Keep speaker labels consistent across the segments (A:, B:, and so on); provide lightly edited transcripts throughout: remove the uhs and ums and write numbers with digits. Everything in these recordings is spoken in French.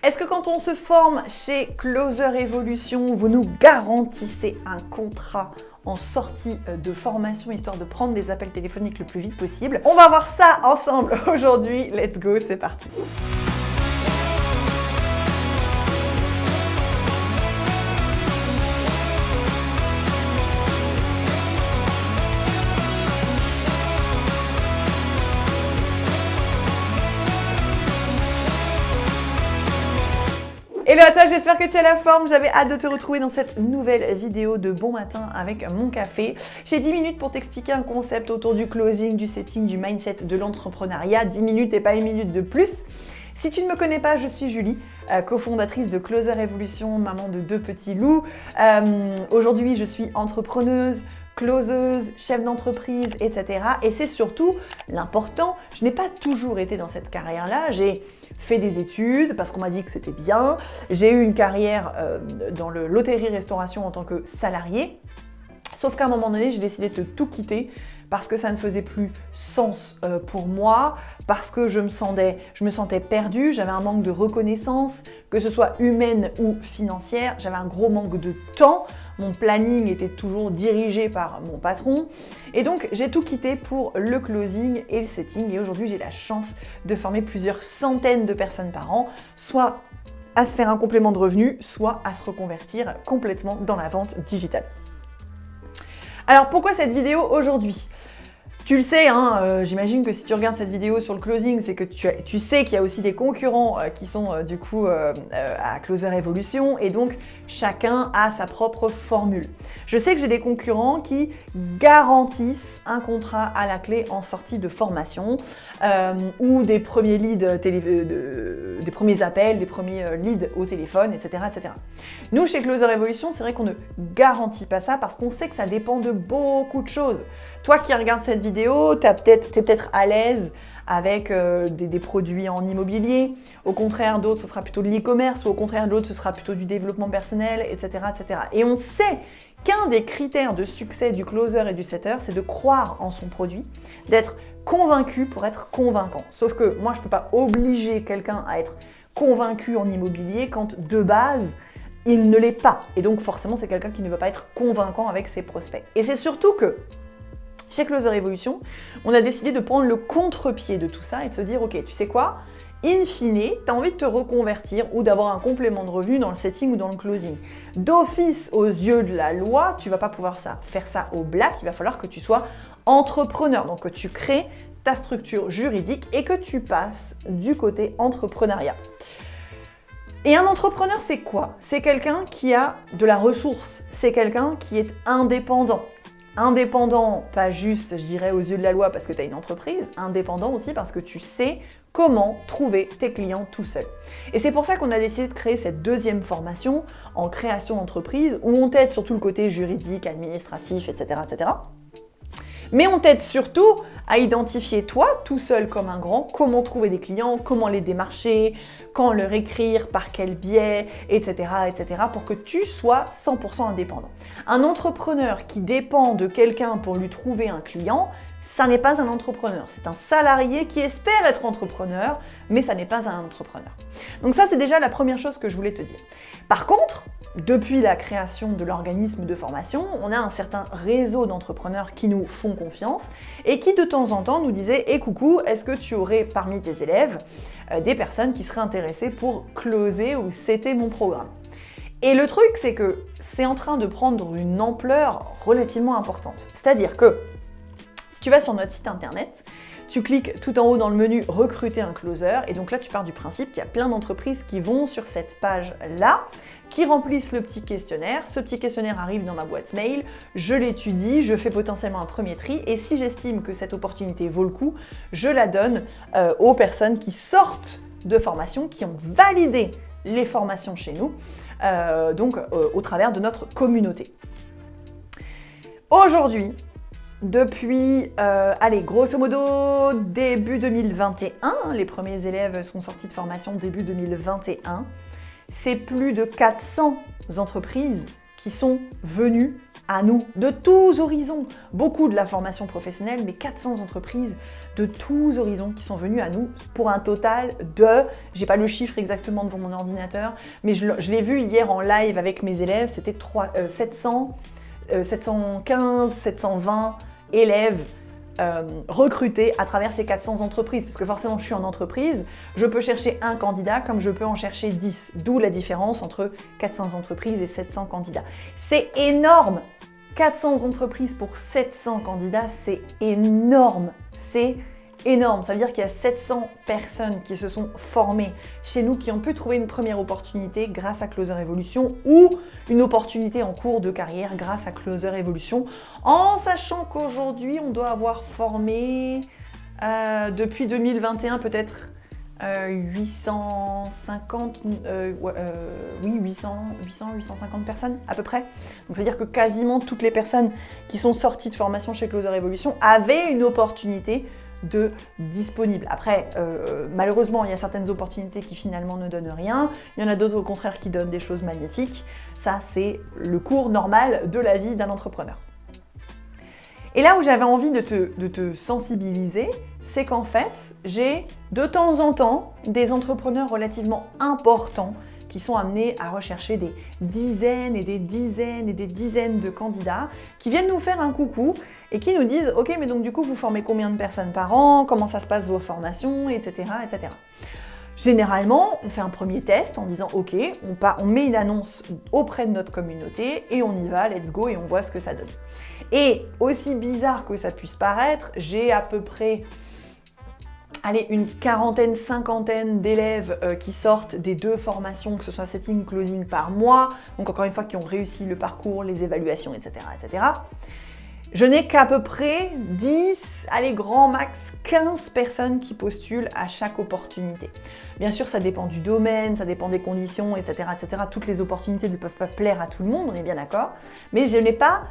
A: Est-ce que quand on se forme chez Closer Evolution, vous nous garantissez un contrat en sortie de formation, histoire de prendre des appels téléphoniques le plus vite possible? On va voir ça ensemble aujourd'hui. Let's go, c'est parti! Hello à toi, j'espère que tu as la forme. J'avais hâte de te retrouver dans cette nouvelle vidéo de bon matin avec mon café. J'ai 10 minutes pour t'expliquer un concept autour du closing, du setting, du mindset, de l'entrepreneuriat. 10 minutes et pas une minute de plus. Si tu ne me connais pas, je suis Julie, cofondatrice de Closer Evolution, maman de 2 petits loups. Aujourd'hui, je suis entrepreneuse, closeuse, chef d'entreprise, etc. Et c'est surtout l'important, je n'ai pas toujours été dans cette carrière-là. J'ai fait des études parce qu'on m'a dit que c'était bien. J'ai eu une carrière dans l'hôtellerie-restauration en tant que salariée. Sauf qu'à un moment donné, j'ai décidé de tout quitter parce que ça ne faisait plus sens pour moi, parce que je me sentais perdue, j'avais un manque de reconnaissance, que ce soit humaine ou financière, j'avais un gros manque de temps, mon planning était toujours dirigé par mon patron, et donc j'ai tout quitté pour le closing et le setting, et aujourd'hui j'ai la chance de former plusieurs centaines de personnes par an, soit à se faire un complément de revenu, soit à se reconvertir complètement dans la vente digitale. Alors pourquoi cette vidéo aujourd'hui ? Tu le sais, j'imagine que si tu regardes cette vidéo sur le closing, c'est que tu sais qu'il y a aussi des concurrents qui sont à Closer Evolution, et donc chacun a sa propre formule. Je sais que j'ai des concurrents qui garantissent un contrat à la clé en sortie de formation ou des premiers leads, des premiers appels, des premiers leads au téléphone, etc., etc. Nous, chez Closer Evolution, c'est vrai qu'on ne garantit pas ça parce qu'on sait que ça dépend de beaucoup de choses. Toi qui regardes cette vidéo, t'es peut-être à l'aise avec des produits en immobilier. Au contraire, d'autres, ce sera plutôt de l'e-commerce, ou au contraire, d'autres, ce sera plutôt du développement personnel, etc., etc. Et on sait qu'un des critères de succès du closer et du setter, c'est de croire en son produit, d'être convaincu pour être convaincant. Sauf que moi, je ne peux pas obliger quelqu'un à être convaincu en immobilier quand, de base, il ne l'est pas. Et donc, forcément, c'est quelqu'un qui ne va pas être convaincant avec ses prospects. Et c'est surtout que chez Closer Evolution, on a décidé de prendre le contre-pied de tout ça et de se dire, ok, tu sais quoi, in fine, tu as envie de te reconvertir ou d'avoir un complément de revenu dans le setting ou dans le closing. D'office, aux yeux de la loi, tu ne vas pas pouvoir faire ça au black, il va falloir que tu sois entrepreneur, donc que tu crées ta structure juridique et que tu passes du côté entrepreneuriat. Et un entrepreneur, c'est quoi? C'est quelqu'un qui a de la ressource, c'est quelqu'un qui est indépendant. Indépendant, pas juste, je dirais, aux yeux de la loi parce que tu as une entreprise, indépendant aussi parce que tu sais comment trouver tes clients tout seul. Et c'est pour ça qu'on a décidé de créer cette deuxième formation en création d'entreprise où on t'aide sur tout le côté juridique, administratif, etc., etc. Mais on t'aide surtout à identifier toi, tout seul comme un grand, comment trouver des clients, comment les démarcher, quand leur écrire, par quel biais, etc., etc., pour que tu sois 100% indépendant. Un entrepreneur qui dépend de quelqu'un pour lui trouver un client, ça n'est pas un entrepreneur. C'est un salarié qui espère être entrepreneur, mais ça n'est pas un entrepreneur. Donc ça, c'est déjà la première chose que je voulais te dire. Par contre, depuis la création de l'organisme de formation, on a un certain réseau d'entrepreneurs qui nous font confiance et qui de temps en temps nous disaient « Eh coucou, est-ce que tu aurais parmi tes élèves des personnes qui seraient intéressées pour closer ou setter mon programme ?» Et le truc, c'est que c'est en train de prendre une ampleur relativement importante. C'est-à-dire que si tu vas sur notre site internet, tu cliques tout en haut dans le menu « Recruter un closer » et donc là, tu pars du principe qu'il y a plein d'entreprises qui vont sur cette page-là, qui remplissent le petit questionnaire. Ce petit questionnaire arrive dans ma boîte mail, je l'étudie, je fais potentiellement un premier tri et si j'estime que cette opportunité vaut le coup, je la donne aux personnes qui sortent de formation, qui ont validé les formations chez nous, au travers de notre communauté. Aujourd'hui, depuis, grosso modo, début 2021, les premiers élèves sont sortis de formation début 2021, c'est plus de 400 entreprises qui sont venues à nous, de tous horizons, beaucoup de la formation professionnelle, mais 400 entreprises de tous horizons qui sont venues à nous pour un total de, j'ai pas le chiffre exactement devant mon ordinateur, mais je l'ai vu hier en live avec mes élèves, c'était 715, 720 élèves recrutés à travers ces 400 entreprises, parce que forcément je suis en entreprise, je peux chercher un candidat comme je peux en chercher 10, d'où la différence entre 400 entreprises et 700 candidats. C'est énorme! 400 entreprises pour 700 candidats, c'est énorme! C'est énorme! Ça veut dire qu'il y a 700 personnes qui se sont formées chez nous, qui ont pu trouver une première opportunité grâce à Closer Evolution ou une opportunité en cours de carrière grâce à Closer Evolution, en sachant qu'aujourd'hui, on doit avoir formé depuis 2021 peut-être 850, 850 personnes à peu près. Donc c'est-à-dire que quasiment toutes les personnes qui sont sorties de formation chez Closer Evolution avaient une opportunité de disponible. Après, malheureusement, il y a certaines opportunités qui finalement ne donnent rien. Il y en a d'autres au contraire qui donnent des choses magnifiques. Ça, c'est le cours normal de la vie d'un entrepreneur. Et là où j'avais envie de te sensibiliser, c'est qu'en fait, j'ai de temps en temps des entrepreneurs relativement importants qui sont amenés à rechercher des dizaines et des dizaines et des dizaines de candidats qui viennent nous faire un coucou et qui nous disent « Ok, mais donc du coup, vous formez combien de personnes par an? Comment ça se passe vos formations, etc. etc. » Généralement, on fait un premier test en disant « Ok, on met une annonce auprès de notre communauté et on y va, let's go, et on voit ce que ça donne. » Et aussi bizarre que ça puisse paraître, j'ai à peu près une quarantaine, cinquantaine d'élèves qui sortent des 2 formations, que ce soit setting, closing par mois, donc encore une fois qui ont réussi le parcours, les évaluations, etc. etc. Je n'ai qu'à peu près 10, grand max 15 personnes qui postulent à chaque opportunité. Bien sûr, ça dépend du domaine, ça dépend des conditions, etc. etc. Toutes les opportunités ne peuvent pas plaire à tout le monde, on est bien d'accord. Mais je n'ai pas,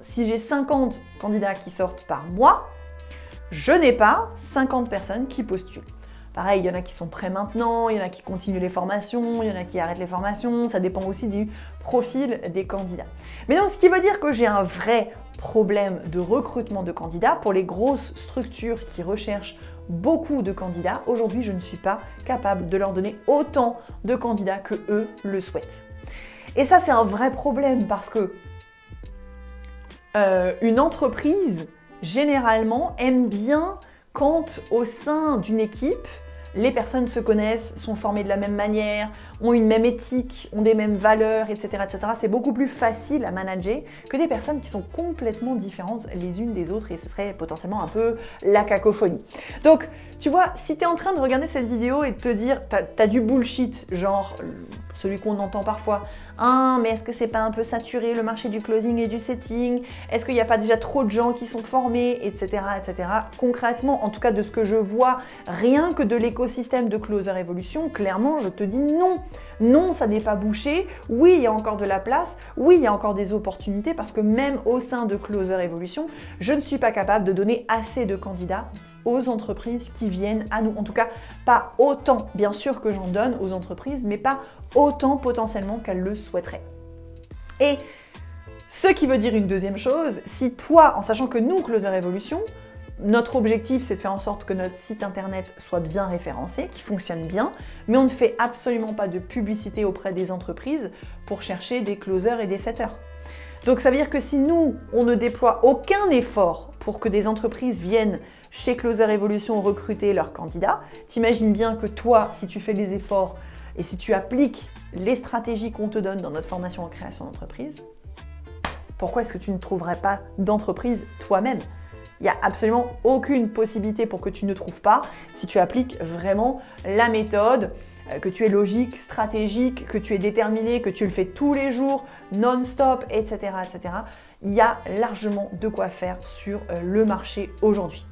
A: si j'ai 50 candidats qui sortent par mois, je n'ai pas 50 personnes qui postulent. Pareil, il y en a qui sont prêts maintenant, il y en a qui continuent les formations, il y en a qui arrêtent les formations, ça dépend aussi du profil des candidats. Mais donc, ce qui veut dire que j'ai un vrai problème de recrutement de candidats pour les grosses structures qui recherchent beaucoup de candidats. Aujourd'hui, je ne suis pas capable de leur donner autant de candidats que eux le souhaitent. Et ça, c'est un vrai problème parce que une entreprise, généralement, aime bien quand au sein d'une équipe, les personnes se connaissent, sont formées de la même manière, ont une même éthique, ont des mêmes valeurs, etc. etc. C'est beaucoup plus facile à manager que des personnes qui sont complètement différentes les unes des autres et ce serait potentiellement un peu la cacophonie. Donc, tu vois, si tu es en train de regarder cette vidéo et de te dire, t'as du bullshit, genre celui qu'on entend parfois, ah, mais est-ce que c'est pas un peu saturé le marché du closing et du setting? Est-ce qu'il n'y a pas déjà trop de gens qui sont formés, etc., etc. Concrètement, en tout cas de ce que je vois, rien que de l'écosystème de Closer Evolution, clairement, je te dis non. Non, ça n'est pas bouché. Oui, il y a encore de la place. Oui, il y a encore des opportunités parce que même au sein de Closer Evolution, je ne suis pas capable de donner assez de candidats aux entreprises qui viennent à nous. En tout cas, pas autant, bien sûr que j'en donne aux entreprises, mais pas autant potentiellement qu'elles le souhaiteraient. Et ce qui veut dire une deuxième chose, si toi, en sachant que nous, Closer Evolution, notre objectif, c'est de faire en sorte que notre site internet soit bien référencé, qu'il fonctionne bien, mais on ne fait absolument pas de publicité auprès des entreprises pour chercher des closers et des setters. Donc ça veut dire que si nous, on ne déploie aucun effort pour que des entreprises viennent chez Closer Evolution recruter leurs candidats, t'imagines bien que toi, si tu fais des efforts et si tu appliques les stratégies qu'on te donne dans notre formation en création d'entreprise, pourquoi est-ce que tu ne trouverais pas d'entreprise toi-même ? Il n'y a absolument aucune possibilité pour que tu ne trouves pas si tu appliques vraiment la méthode, que tu es logique, stratégique, que tu es déterminé, que tu le fais tous les jours, non-stop, etc., etc. Il y a largement de quoi faire sur le marché aujourd'hui.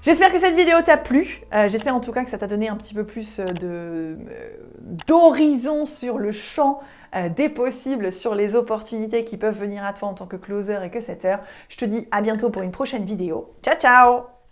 A: J'espère que cette vidéo t'a plu. J'espère en tout cas que ça t'a donné un petit peu plus d'horizon sur le champ des possibles, sur les opportunités qui peuvent venir à toi en tant que closer et que setter. Je te dis à bientôt pour une prochaine vidéo. Ciao, ciao!